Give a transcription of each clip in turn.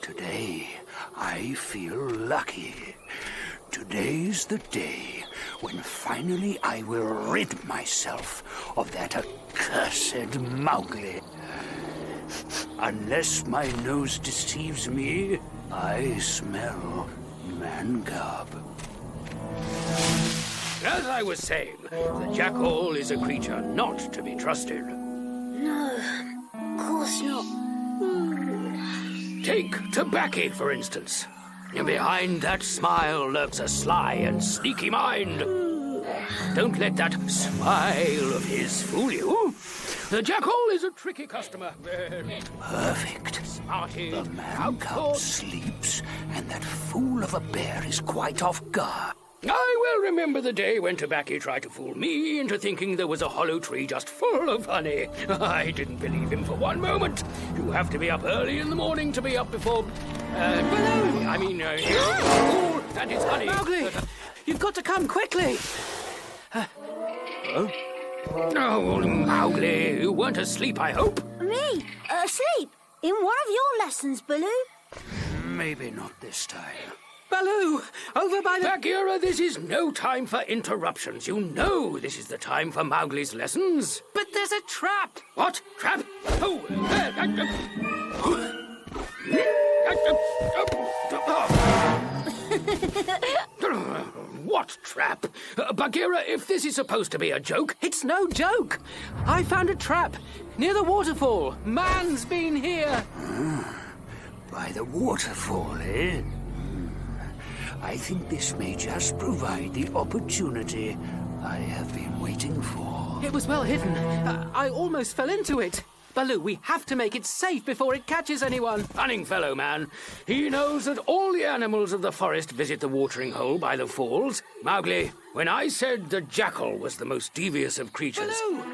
Today, I feel lucky. Today's the day when finally I will rid myself of that accursed Mowgli. Unless my nose deceives me, I smell man-cub. As I was saying, the jackal is a creature not to be trusted. No, of course not. Take Tabaqui, for instance. Behind that smile lurks a sly and sneaky mind. Don't let that smile of his fool you. The jackal is a tricky customer. Perfect. Smarty, The man-cub sleeps, and that fool of a bear is quite off guard. I well remember the day when Tabaqui tried to fool me into thinking there was a hollow tree just full of honey. I didn't believe him for one moment. You have to be up early in the morning to be up before... Baloo! I mean, fool and his honey. Mowgli! You've got to come quickly! Oh, Mowgli, you weren't asleep, I hope? Me? Asleep? In one of your lessons, Baloo? Maybe not this time. Baloo! Over by the... Bagheera, this is no time for interruptions. You know this is the time for Mowgli's lessons. But there's a trap! What? Trap? Oh, what trap? Bagheera, if this is supposed to be a joke... It's no joke! I found a trap near the waterfall. Man's been here. By the waterfall, eh? I think this may just provide the opportunity I have been waiting for. It was well hidden. I almost fell into it. Baloo, we have to make it safe before it catches anyone. Cunning fellow, man. He knows that all the animals of the forest visit the watering hole by the falls. Mowgli, when I said the jackal was the most devious of creatures... Baloo!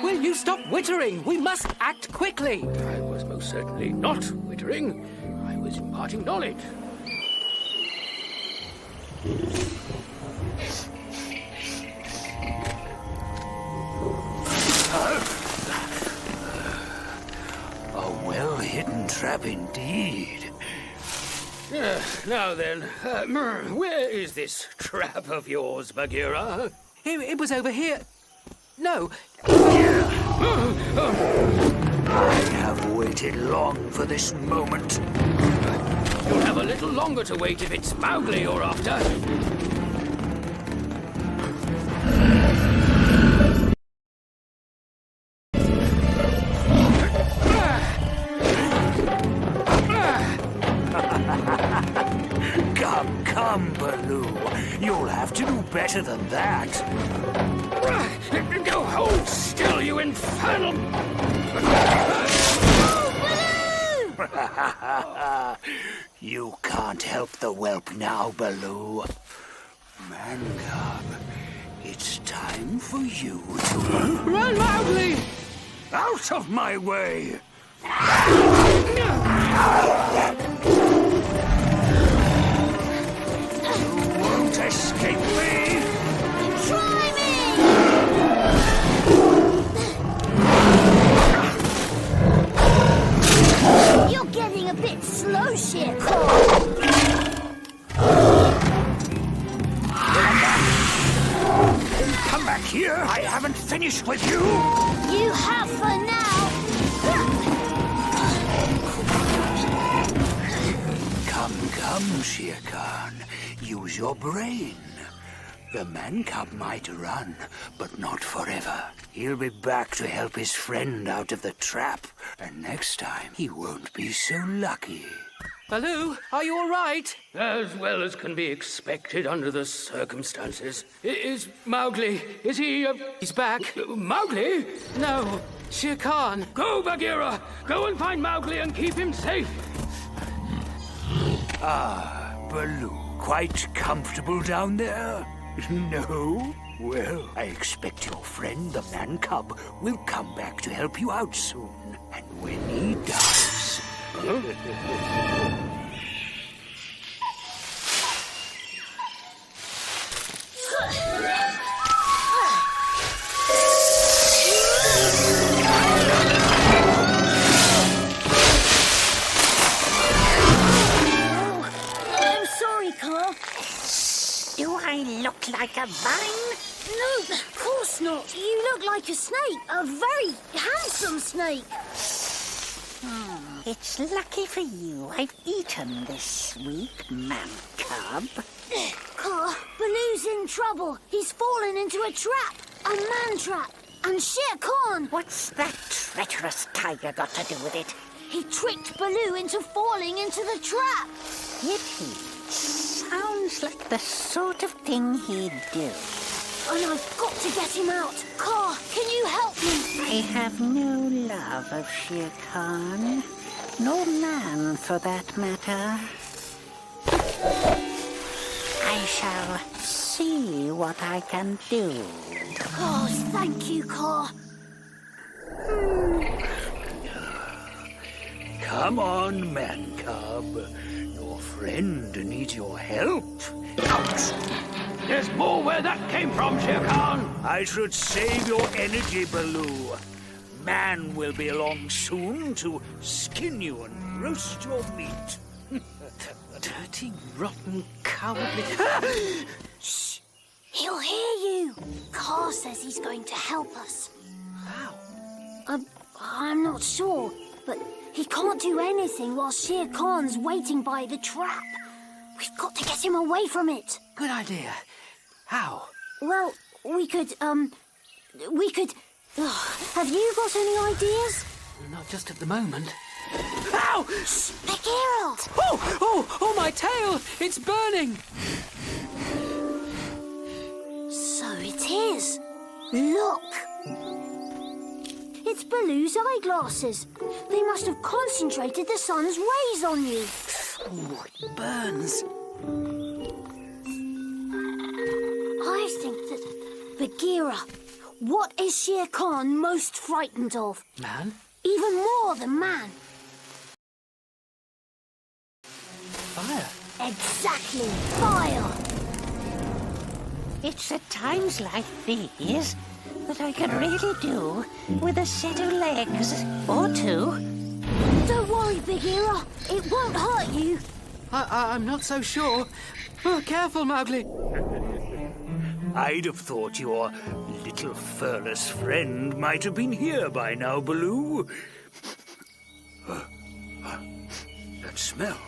Will you stop wittering? We must act quickly. I was most certainly not wittering. I was imparting knowledge. A well-hidden trap indeed. Now then, where is this trap of yours, Bagheera? It was over here. No. I have waited long for this moment. You'll have a little longer to wait if it's Mowgli you're after. Come, Baloo. You'll have to do better than that. Go hold still, you infernal... You can't help the whelp now, Baloo. Man-cub, it's time for you to... Run, Mowgli! Out of my way! You won't escape me! Try me! You're getting a bit slow, Shere Khan. Come back here! I haven't finished with you! You have for now. Come, Shere Khan. Use your brain. The man-cub might run, but not forever. He'll be back to help his friend out of the trap. And next time, he won't be so lucky. Baloo, are you all right? As well as can be expected under the circumstances. Is Mowgli... Is he... He's back. Mowgli? No, Shere Khan. Go, Bagheera! Go and find Mowgli and keep him safe! Baloo, quite comfortable down there? No? Well, I expect your friend, the man-cub, will come back to help you out soon. And when he does... not... You look like a snake, a very handsome snake. It's lucky for you I've eaten this week, man cub. Car, Baloo's in trouble. He's fallen into a trap, a man trap. And Shere Khan, What's that treacherous tiger got to do with it? he tricked Baloo into falling into the trap. It sounds like the sort of thing he'd do. And I've got to get him out. Car, can you help me? I have no love of Shere Khan. No man, for that matter. I shall see what I can do. Oh, thank you, Car. Come on, man cub. Your friend needs your help. Ouch! There's more where that came from, Shere Khan. I should save your energy, Baloo. Man will be along soon to skin you and roast your meat. Dirty, rotten, cowardly... Shh! He'll hear you. Car says he's going to help us. How? I'm not sure, but he can't do anything while Shere Khan's waiting by the trap. We've got to get him away from it. Good idea. How? Well, we could... Have you got any ideas? Not just at the moment. Ow! Bagheera! Oh, my tail! It's burning! So it is. Look! It's Baloo's eyeglasses. They must have concentrated the sun's rays on you. Oh, it burns. I think that... Bagheera, what is Shere Khan most frightened of? Man? Even more than man. Fire. Exactly. Fire. It's at times like these that I can really do with a set of legs or two. Don't worry, Bagheera. It won't hurt you. I'm not so sure. Oh, careful, Mowgli. I'd have thought your little furless friend might have been here by now, Baloo. That smell.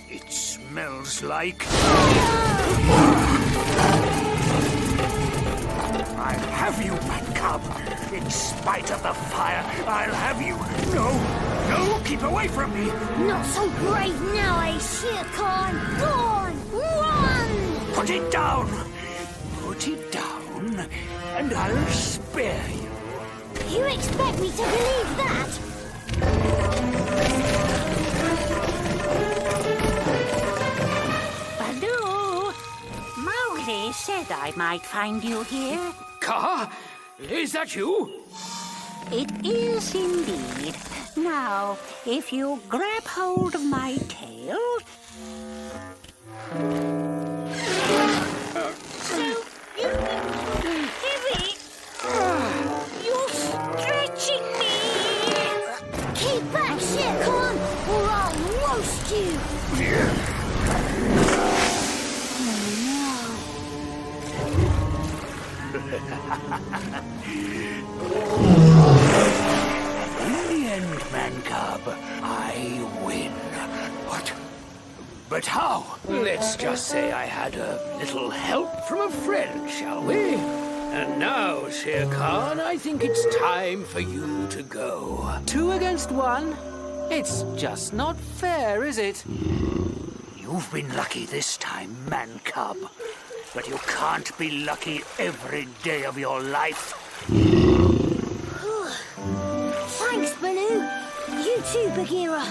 It smells like... I'll have you, man cub. In spite of the fire, I'll have you. No, keep away from me. Not so brave now, eh, Shere Khan? Go on, run! Put it down. Put it down, and I'll spare you. You expect me to believe that? Baloo! Mowgli said I might find you here. Car, is that you? It is indeed. Now, if you grab hold of my tail... Heavy! You're stretching me! Keep back, Shere Khan, or I'll roast you! In the end, man cub, I win. What? But how? Let's just say I had a little help from a friend, shall we? And now, Shere Khan, I think it's time for you to go. 2 against 1? It's just not fair, is it? You've been lucky this time, man cub. But you can't be lucky every day of your life. Thanks, Baloo. You too, Bagheera.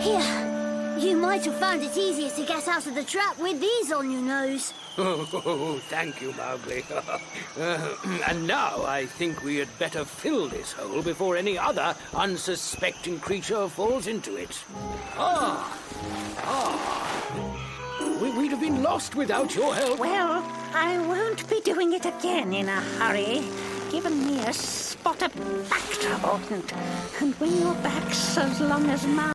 Here, you might have found it easier to get out of the trap with these on your nose. Oh, thank you, Mowgli. And now I think we had better fill this hole before any other unsuspecting creature falls into it. We'd have been lost without your help. Well, I won't be doing it again in a hurry. Given me a spot of back trouble, and when your back's as long as mine...